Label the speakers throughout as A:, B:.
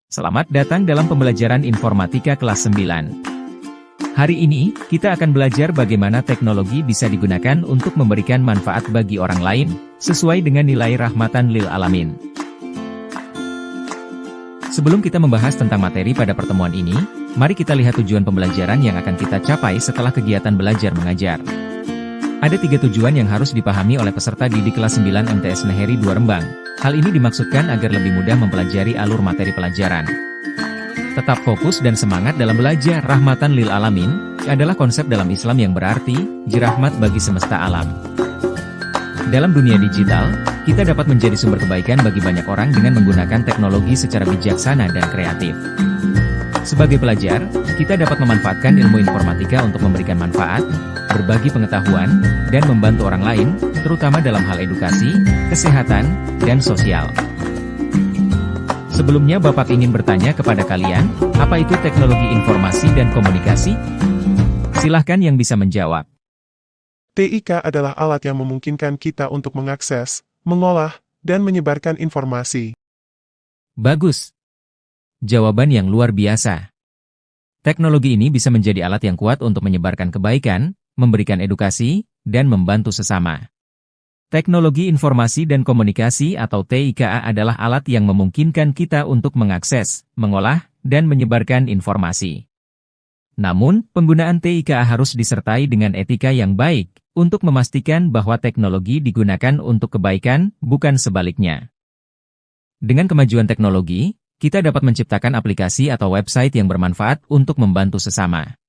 A: Selamat datang dalam pembelajaran informatika kelas 9. Hari ini, kita akan belajar bagaimana teknologi bisa digunakan untuk memberikan manfaat bagi orang lain, sesuai dengan nilai rahmatan lil alamin. Sebelum kita membahas tentang materi pada pertemuan ini, mari kita lihat tujuan pembelajaran yang akan kita capai setelah kegiatan belajar mengajar. Ada 3 tujuan yang harus dipahami oleh peserta didik kelas 9 MTS Neheri 2 Rembang. Hal ini dimaksudkan agar lebih mudah mempelajari alur materi pelajaran. Tetap fokus dan semangat dalam belajar. Rahmatan lil alamin adalah konsep dalam Islam yang berarti rahmat bagi semesta alam. Dalam dunia digital, kita dapat menjadi sumber kebaikan bagi banyak orang dengan menggunakan teknologi secara bijaksana dan kreatif. Sebagai pelajar, kita dapat memanfaatkan ilmu informatika untuk memberikan manfaat, berbagi pengetahuan, dan membantu orang lain, terutama dalam hal edukasi, kesehatan, dan sosial. Sebelumnya Bapak ingin bertanya kepada kalian, apa itu teknologi informasi dan komunikasi? Silahkan yang bisa menjawab.
B: TIK adalah alat yang memungkinkan kita untuk mengakses, mengolah, dan menyebarkan informasi.
A: Bagus. Jawaban yang luar biasa. Teknologi ini bisa menjadi alat yang kuat untuk menyebarkan kebaikan, memberikan edukasi, dan membantu sesama. Teknologi informasi dan komunikasi atau TIKA adalah alat yang memungkinkan kita untuk mengakses, mengolah, dan menyebarkan informasi. Namun, penggunaan TIKA harus disertai dengan etika yang baik, untuk memastikan bahwa teknologi digunakan untuk kebaikan, bukan sebaliknya. Dengan kemajuan teknologi, kita dapat menciptakan aplikasi atau website yang bermanfaat untuk membantu sesama.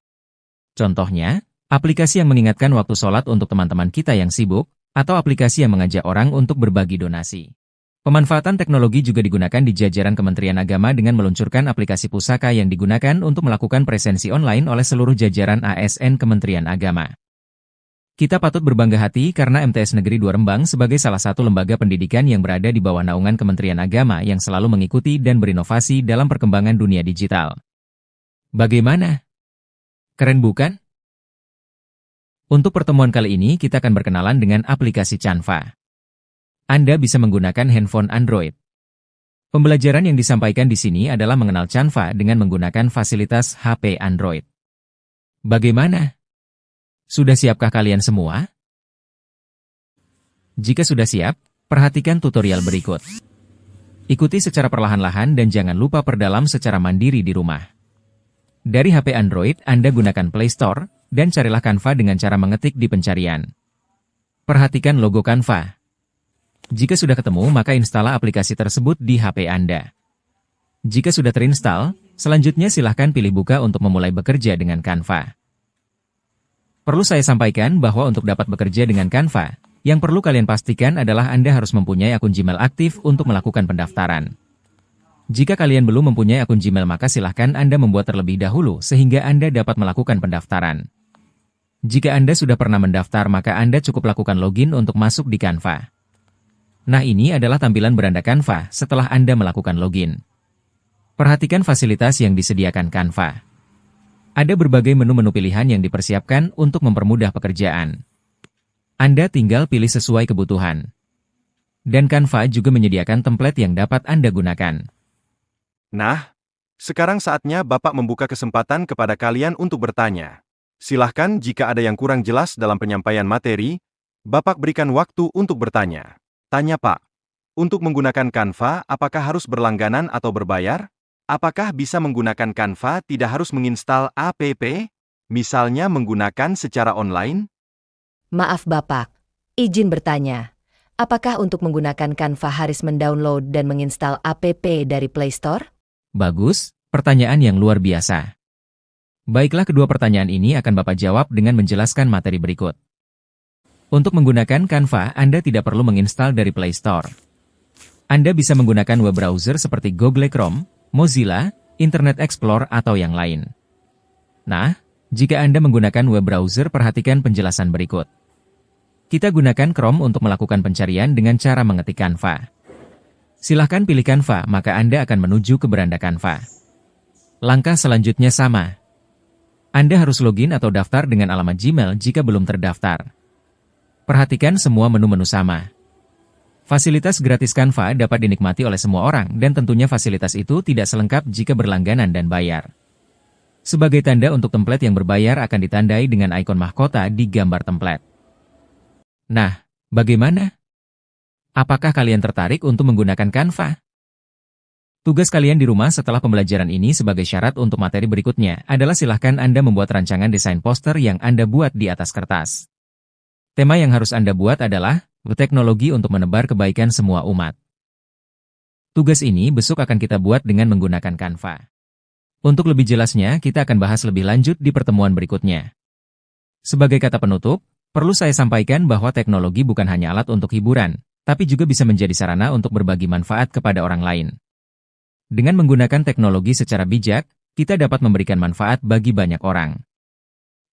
A: Contohnya, aplikasi yang mengingatkan waktu sholat untuk teman-teman kita yang sibuk, atau aplikasi yang mengajak orang untuk berbagi donasi. Pemanfaatan teknologi juga digunakan di jajaran Kementerian Agama dengan meluncurkan aplikasi pusaka yang digunakan untuk melakukan presensi online oleh seluruh jajaran ASN Kementerian Agama. Kita patut berbangga hati karena MTS Negeri 2 Rembang sebagai salah satu lembaga pendidikan yang berada di bawah naungan Kementerian Agama yang selalu mengikuti dan berinovasi dalam perkembangan dunia digital. Bagaimana? Keren bukan? Untuk pertemuan kali ini kita akan berkenalan dengan aplikasi Canva. Anda bisa menggunakan handphone Android. Pembelajaran yang disampaikan di sini adalah mengenal Canva dengan menggunakan fasilitas HP Android. Bagaimana? Sudah siapkah kalian semua? Jika sudah siap, perhatikan tutorial berikut. Ikuti secara perlahan-lahan dan jangan lupa perdalam secara mandiri di rumah. Dari HP Android, Anda gunakan Play Store, dan carilah Canva dengan cara mengetik di pencarian. Perhatikan logo Canva. Jika sudah ketemu, maka instalah aplikasi tersebut di HP Anda. Jika sudah terinstall, selanjutnya silahkan pilih buka untuk memulai bekerja dengan Canva. Perlu saya sampaikan bahwa untuk dapat bekerja dengan Canva, yang perlu kalian pastikan adalah Anda harus mempunyai akun Gmail aktif untuk melakukan pendaftaran. Jika kalian belum mempunyai akun Gmail maka silahkan Anda membuat terlebih dahulu sehingga Anda dapat melakukan pendaftaran. Jika Anda sudah pernah mendaftar maka Anda cukup lakukan login untuk masuk di Canva. Nah ini adalah tampilan beranda Canva setelah Anda melakukan login. Perhatikan fasilitas yang disediakan Canva. Ada berbagai menu-menu pilihan yang dipersiapkan untuk mempermudah pekerjaan. Anda tinggal pilih sesuai kebutuhan. Dan Canva juga menyediakan template yang dapat Anda gunakan.
C: Nah, sekarang saatnya Bapak membuka kesempatan kepada kalian untuk bertanya. Silahkan jika ada yang kurang jelas dalam penyampaian materi, Bapak berikan waktu untuk bertanya. Tanya Pak, untuk menggunakan Canva apakah harus berlangganan atau berbayar? Apakah bisa menggunakan Canva tidak harus menginstal app? Misalnya menggunakan secara online?
D: Maaf Bapak, izin bertanya. Apakah untuk menggunakan Canva harus mendownload dan menginstal app dari Play Store?
A: Bagus, pertanyaan yang luar biasa. Baiklah kedua pertanyaan ini akan Bapak jawab dengan menjelaskan materi berikut. Untuk menggunakan Canva, Anda tidak perlu menginstal dari Play Store. Anda bisa menggunakan web browser seperti Google Chrome, Mozilla, Internet Explorer, atau yang lain. Nah, jika Anda menggunakan web browser, perhatikan penjelasan berikut. Kita gunakan Chrome untuk melakukan pencarian dengan cara mengetik Canva. Silahkan pilih Canva, maka Anda akan menuju ke beranda Canva. Langkah selanjutnya sama. Anda harus login atau daftar dengan alamat Gmail jika belum terdaftar. Perhatikan semua menu-menu sama. Fasilitas gratis Canva dapat dinikmati oleh semua orang dan tentunya fasilitas itu tidak selengkap jika berlangganan dan bayar. Sebagai tanda untuk template yang berbayar akan ditandai dengan ikon mahkota di gambar template. Nah, bagaimana? Apakah kalian tertarik untuk menggunakan Canva? Tugas kalian di rumah setelah pembelajaran ini sebagai syarat untuk materi berikutnya adalah silahkan Anda membuat rancangan desain poster yang Anda buat di atas kertas. Tema yang harus Anda buat adalah teknologi untuk menebar kebaikan semua umat. Tugas ini besok akan kita buat dengan menggunakan Canva. Untuk lebih jelasnya, kita akan bahas lebih lanjut di pertemuan berikutnya. Sebagai kata penutup, perlu saya sampaikan bahwa teknologi bukan hanya alat untuk hiburan, tapi juga bisa menjadi sarana untuk berbagi manfaat kepada orang lain. Dengan menggunakan teknologi secara bijak, kita dapat memberikan manfaat bagi banyak orang.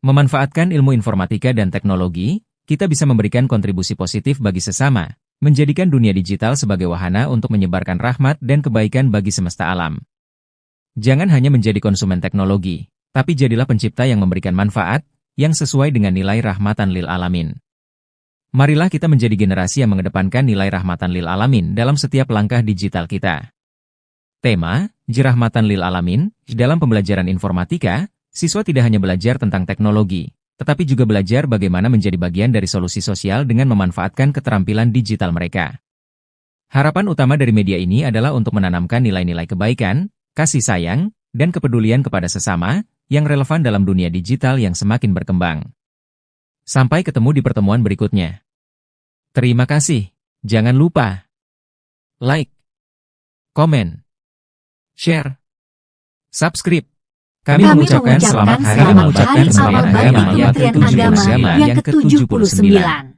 A: Memanfaatkan ilmu informatika dan teknologi, kita bisa memberikan kontribusi positif bagi sesama, menjadikan dunia digital sebagai wahana untuk menyebarkan rahmat dan kebaikan bagi semesta alam. Jangan hanya menjadi konsumen teknologi, tapi jadilah pencipta yang memberikan manfaat, yang sesuai dengan nilai rahmatan lil alamin. Marilah kita menjadi generasi yang mengedepankan nilai rahmatan lil alamin dalam setiap langkah digital kita. Tema, Rahmatan lil alamin, dalam pembelajaran informatika, siswa tidak hanya belajar tentang teknologi, tetapi juga belajar bagaimana menjadi bagian dari solusi sosial dengan memanfaatkan keterampilan digital mereka. Harapan utama dari media ini adalah untuk menanamkan nilai-nilai kebaikan, kasih sayang, dan kepedulian kepada sesama, yang relevan dalam dunia digital yang semakin berkembang. Sampai ketemu di pertemuan berikutnya. Terima kasih. Jangan lupa like, komen, share, subscribe. Kami mengucapkan selamat hari Kementerian Agama yang ke-79.